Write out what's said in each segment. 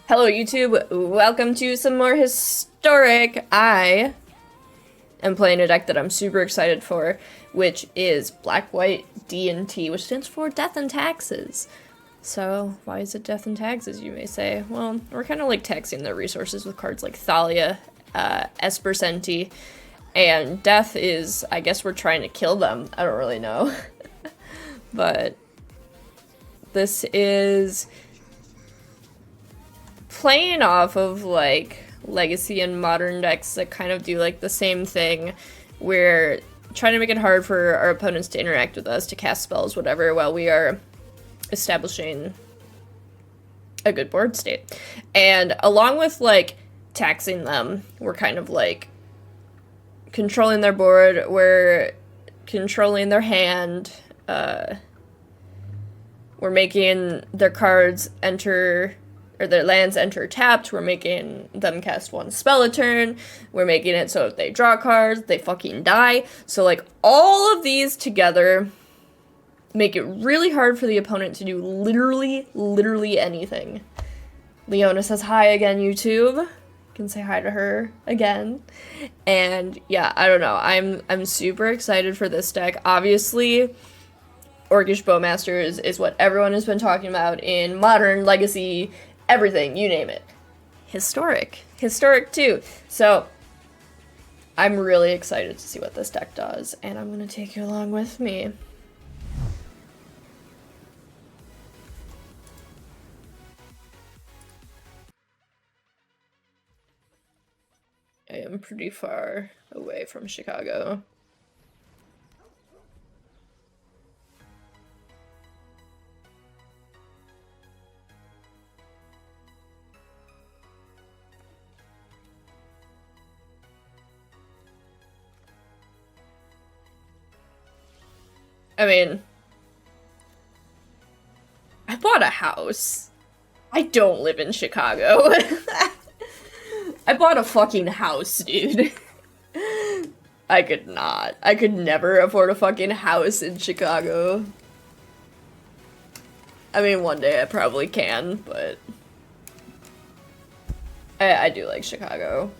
Hello YouTube, welcome to some more historic. I am playing a deck that I'm super excited for, which is Black-White D&T, which stands for Death and Taxes. So, why is it Death and Taxes, you may say? Well, we're kind of like taxing their resources with cards like Thalia, Espersenti, and Death is, I guess we're trying to kill them. I don't really know. But this is playing off of like legacy and modern decks that kind of do like the same thing. We're trying to make it hard for our opponents to interact with us, to cast spells, whatever, while we are establishing a good board state. And along with like taxing them, we're kind of like controlling their board, we're controlling their hand, we're making their cards enter, or their lands enter tapped, we're making them cast one spell a turn, we're making it so if they draw cards, they fucking die. So like all of these together make it really hard for the opponent to do literally anything. Leona says hi again, YouTube. You can say hi to her again. And yeah, I don't know. I'm super excited for this deck. Obviously, Orcish Bowmaster is what everyone has been talking about in modern, legacy, everything, you name it. Historic too. So I'm really excited to see what this deck does, and I'm gonna take you along with me. I am pretty far away from Chicago. I mean, I bought a house. I don't live in Chicago. I bought a fucking house, dude. I could not. I could never afford a fucking house in Chicago. I mean, one day I probably can, but I do like Chicago.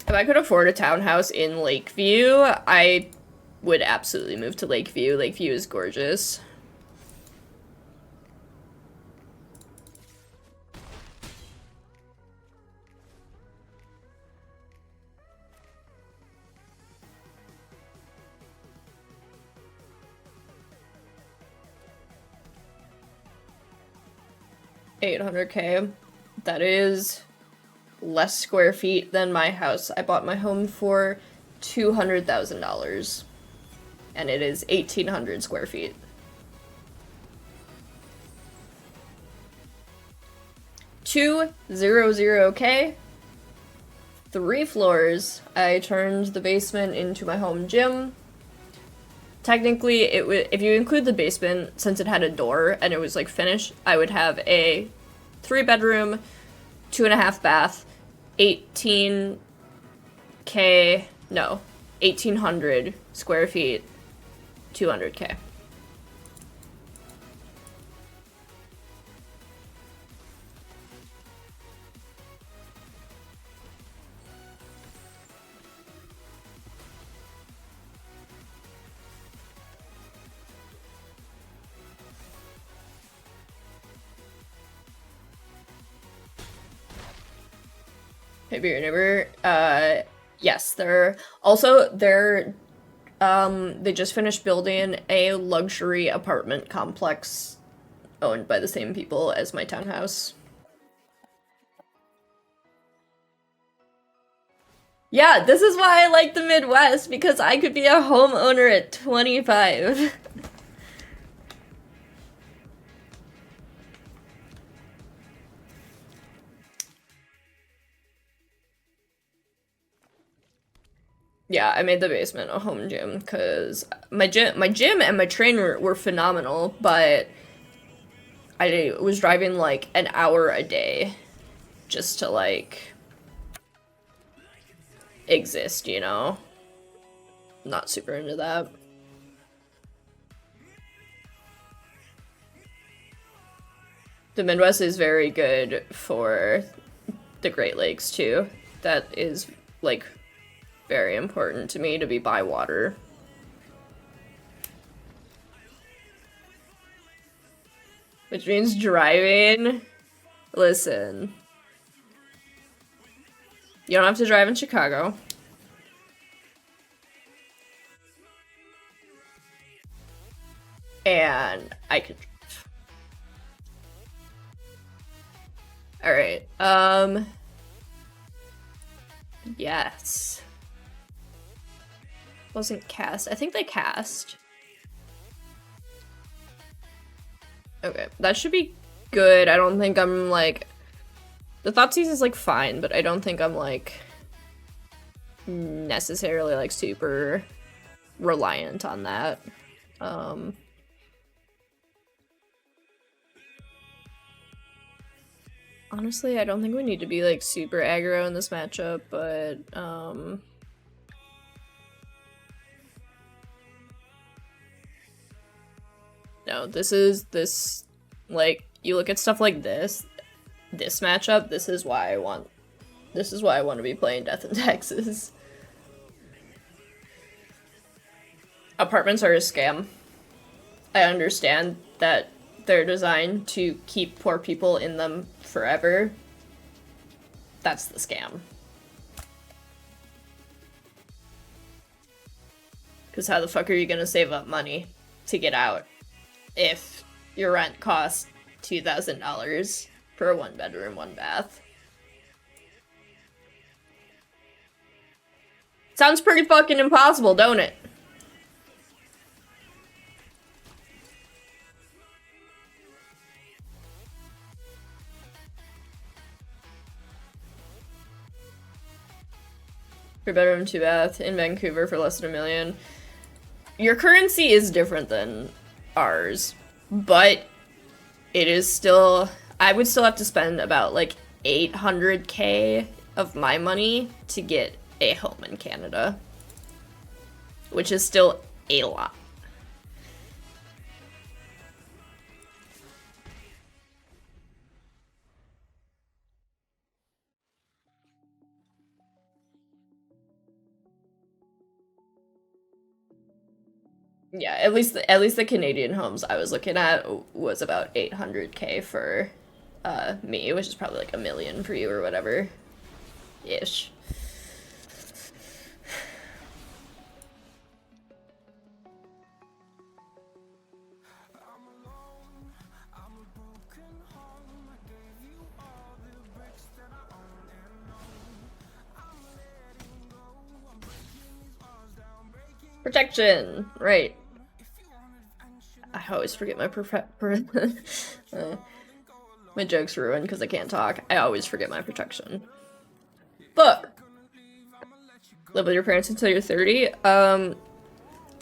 If I could afford a townhouse in Lakeview, I would absolutely move to Lakeview. Lakeview is gorgeous. $800K. That is less square feet than my house. I bought my home for $200,000, and it is 1,800 square feet. $200K. 3 floors. I turned the basement into my home gym. Technically, it would, if you include the basement, since it had a door and it was like finished, I would have a 3-bedroom, 2.5 bath, 18K, no, 1,800 square feet, 200K. Maybe your neighbor. Yes, they just finished building a luxury apartment complex owned by the same people as my townhouse. Yeah, this is why I like the Midwest, because I could be a homeowner at 25. Yeah, I made the basement a home gym because my gym and my trainer were phenomenal, but I was driving like an hour a day just to like exist, you know? Not super into that. The Midwest is very good for the Great Lakes too. That is like very important to me to be by water. Which means driving. Listen. You don't have to drive in Chicago. And I could drive. Alright, yes. Wasn't cast. I think they cast. Okay, that should be good. I don't think I'm like... The Thoughtseize is like fine, but I don't think I'm like necessarily like super reliant on that. Honestly, I don't think we need to be like super aggro in this matchup, but no, this like you look at stuff like this matchup, this is why I want to be playing Death in Texas. Apartments are a scam. I understand that they're designed to keep poor people in them forever. That's the scam. Because how the fuck are you gonna save up money to get out if your rent costs $2,000 for a 1-bedroom, 1-bath? Sounds pretty fucking impossible, don't it? For bedroom, 2-bath in Vancouver for less than $1 million. Your currency is different than ours, but it is still, I would still have to spend about like $800K of my money to get a home in Canada, which is still a lot. Yeah, at least the Canadian homes I was looking at was about 800K for me, which is probably like $1 million for you or whatever ish. Protection, right. I always forget my my joke's ruined because I can't talk. I always forget my protection. But live with your parents until you're 30.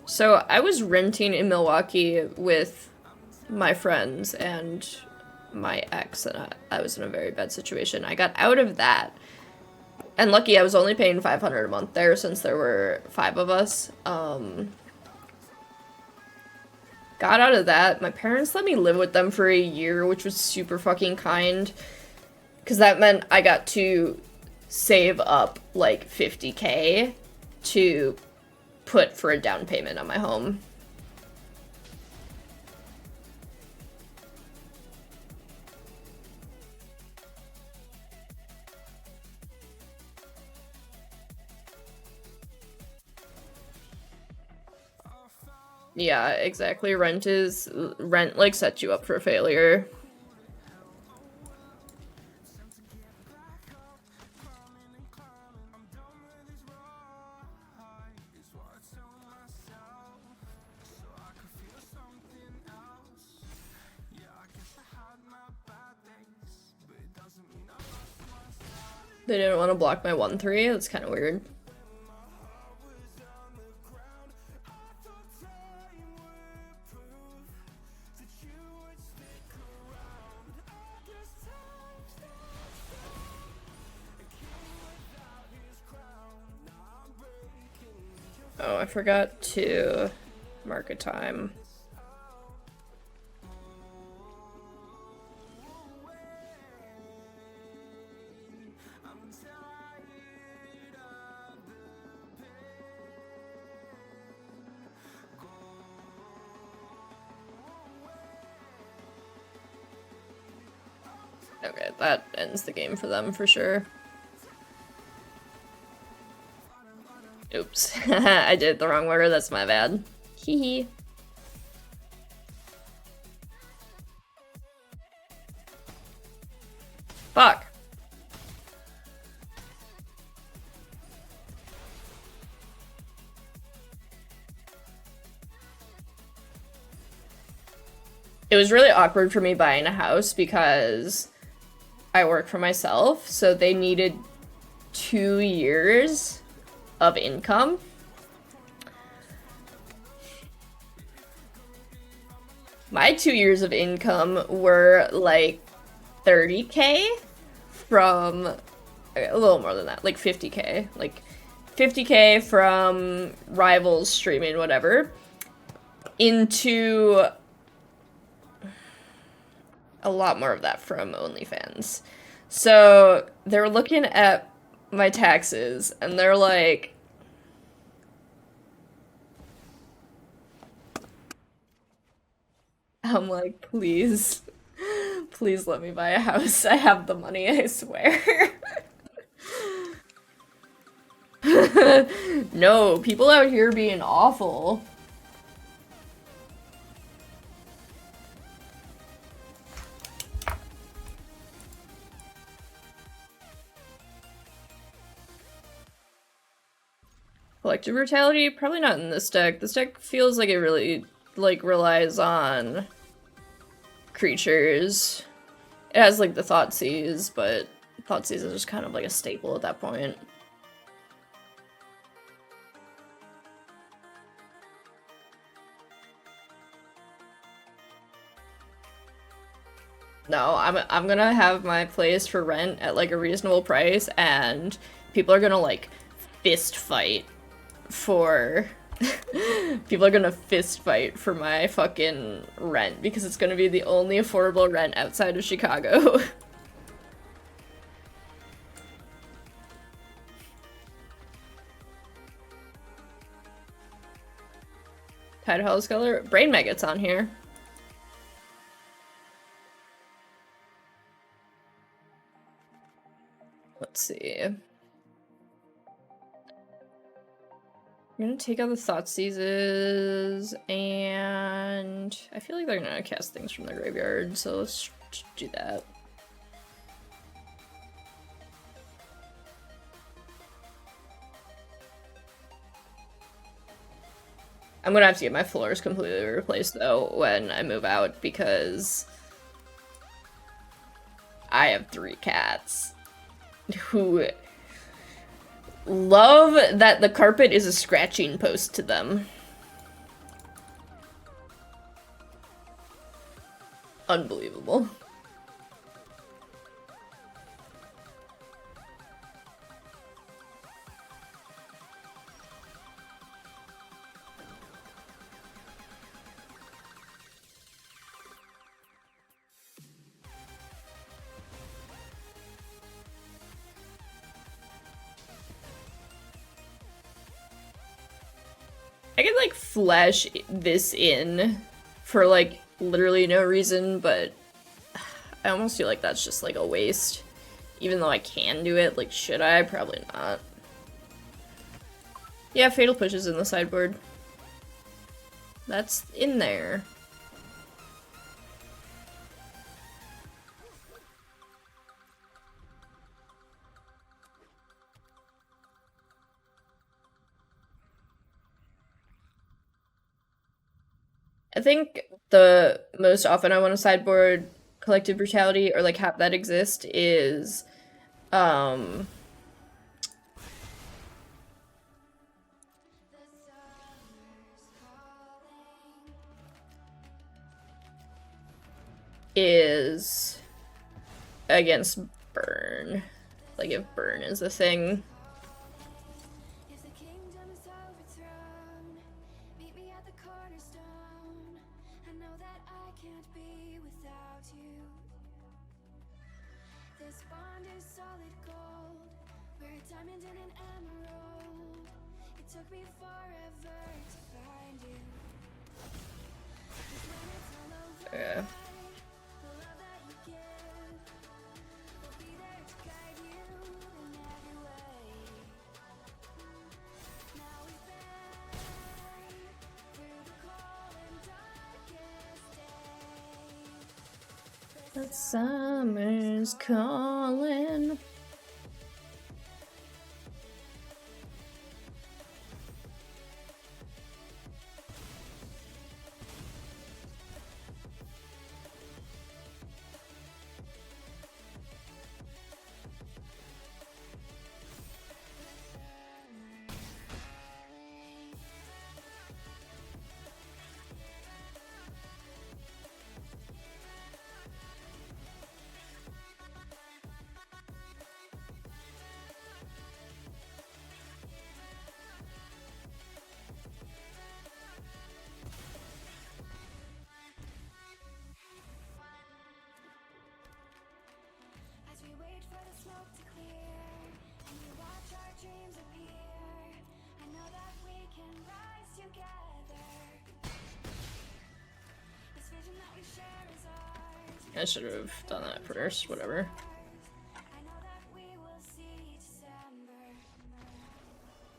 So I was renting in Milwaukee with my friends and my ex, and I was in a very bad situation. I got out of that. And lucky I was only paying $500 a month there since there were 5 of us. Got out of that. My parents let me live with them for a year, which was super fucking kind. Because that meant I got to save up like $50K to put for a down payment on my home. Yeah, exactly. Rent like sets you up for failure. They didn't want to block my 1-3. That's kind of weird. Oh, I forgot to mark a time. Okay, that ends the game for them for sure. Oops. I did the wrong order, that's my bad. Hee hee. Fuck. It was really awkward for me buying a house because I work for myself, so they needed 2 years of income. My 2 years of income were like 30K from a little more than that, like 50K. Like 50K from rivals streaming, whatever, into a lot more of that from OnlyFans. So they were looking at my taxes and they're like, I'm like, please, please let me buy a house. I have the money, I swear. No, people out here being awful. Collective brutality? Probably not in this deck. This deck feels like it really, like, relies on creatures. It has, like, the Thoughtseize, but Thoughtseize is just kind of like a staple at that point. No, I'm gonna have my place for rent at, like, a reasonable price, and people are gonna, like, fist fight for people are gonna fist fight for my fucking rent because it's gonna be the only affordable rent outside of Chicago. Tide Hell's color? Brain Maggot's on here. Let's see. I'm gonna take out the Thoughtseizes, and I feel like they're gonna cast things from the graveyard, so let's do that. I'm gonna have to get my floors completely replaced though when I move out because I have 3 cats who love that the carpet is a scratching post to them. Unbelievable. I could, like, flash this in for, like, literally no reason, but I almost feel like that's just, like, a waste. Even though I can do it, like, should I? Probably not. Yeah, Fatal Push is in the sideboard. That's in there. I think the most often I want to sideboard Collective Brutality or like have that exist um is against Burn. Like if Burn is a thing. Yeah. The summer's calling. I should have done that first, whatever.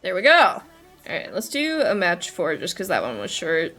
There we go! Alright, let's do a match 4 just because that one was short.